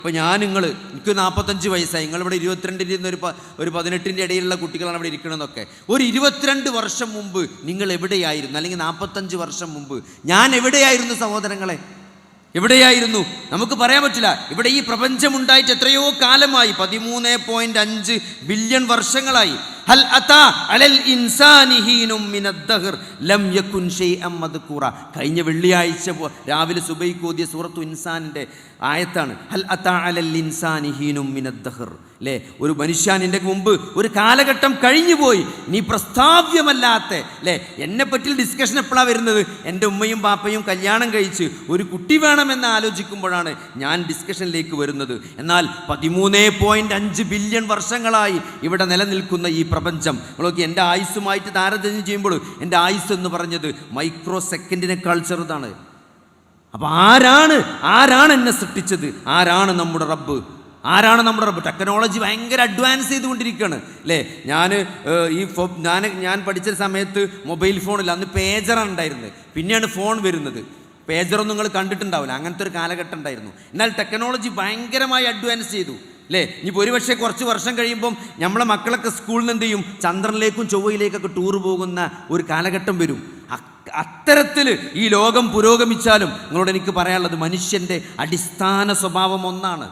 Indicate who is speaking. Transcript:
Speaker 1: ഇപ്പോൾ എനിക്ക് 45 വയസ്സായി, നിങ്ങളിവിടെ 22-ൻ്റെ നിന്ന് ഒരു 18-ൻ്റെ ഇടയിലുള്ള കുട്ടികളാണ് ഇവിടെ ഇരിക്കണമെന്നൊക്കെ. ഒരു 22 വർഷം മുമ്പ് നിങ്ങൾ എവിടെയായിരുന്നു? അല്ലെങ്കിൽ 45 വർഷം മുമ്പ് ഞാൻ എവിടെയായിരുന്നു സഹോദരങ്ങളെ? എവിടെയായിരുന്നു? നമുക്ക് പറയാൻ പറ്റില്ല. ഇവിടെ ഈ പ്രപഞ്ചമുണ്ടായിട്ട് എത്രയോ കാലമായി, 13.5 ബില്യൺ വർഷങ്ങളായി. ഹൽ അതാ അലൽ ഇൻസാനി ഹീനും മിനദ്ദഹർ ലം യകുൻ ഷൈഅൻ മദ്കൂറ. കഴിഞ്ഞ വെള്ളിയാഴ്ച രാവിലെ സുബൈക്ക് ഓതിയ സൂറത്തു ഇൻസാനിൻ്റെ ആയത്താണ്. ഹൽ അതാ അലൽ ഇൻസാനി ഹീനും മിനദ്ദഹർ. അല്ലേ, ഒരു മനുഷ്യനിൻ്റെ മുമ്പ് ഒരു കാലഘട്ടം കഴിഞ്ഞു പോയി, നീ പ്രസ്താവ്യമല്ലാത്ത. അല്ലേ, എന്നെ പറ്റി ഡിസ്കഷൻ എപ്പോഴാണ് വരുന്നത്? എൻ്റെ ഉമ്മയും പാപ്പയും കല്യാണം കഴിച്ച് ഒരു കുട്ടി വേണമെന്ന് ആലോചിക്കുമ്പോഴാണ് ഞാൻ ഡിസ്കഷനിലേക്ക് വരുന്നത്. എന്നാൽ 13.5 ബില്യൺ വർഷങ്ങളായി ഇവിടെ നിലനിൽക്കുന്ന ഈ പ്രപഞ്ചം നോക്കി, എൻ്റെ ആയുസ്സുമായിട്ട് താരതമ്യം ചെയ്യുമ്പോൾ എൻ്റെ ആയുസ് എന്ന് പറഞ്ഞത് മൈക്രോ സെക്കൻഡിനേക്കാൾ ചെറുതാണ്. അപ്പം ആരാണ് എന്നെ സൃഷ്ടിച്ചത്? ആരാണ് നമ്മുടെ റബ്ബ്? ടെക്നോളജി ഭയങ്കര അഡ്വാൻസ് ചെയ്തുകൊണ്ടിരിക്കുകയാണ്. അല്ലേ, ഞാൻ പഠിച്ച സമയത്ത് മൊബൈൽ ഫോണില്ല, അന്ന് പേജറാണ് ഉണ്ടായിരുന്നത്. പിന്നെയാണ് ഫോൺ വരുന്നത്. പേജറൊന്നും നിങ്ങൾ കണ്ടിട്ടുണ്ടാവില്ല, അങ്ങനത്തെ ഒരു കാലഘട്ടം ഉണ്ടായിരുന്നു. എന്നാൽ ടെക്നോളജി ഭയങ്കരമായി അഡ്വാൻസ് ചെയ്തു. അല്ലേ, ഇനിയിപ്പോൾ ഒരുപക്ഷെ കുറച്ച് വർഷം കഴിയുമ്പം നമ്മളെ മക്കളൊക്കെ സ്കൂളിൽ നിന്ന് എന്ത് ചെയ്യും? ചന്ദ്രനിലേക്കും ചൊവ്വയിലേക്കൊക്കെ ടൂർ പോകുന്ന ഒരു കാലഘട്ടം വരും. അത്തരത്തിൽ ഈ ലോകം പുരോഗമിച്ചാലും നിങ്ങളോട് എനിക്ക് പറയാനുള്ളത്, മനുഷ്യൻ്റെ അടിസ്ഥാന സ്വഭാവം ഒന്നാണ്.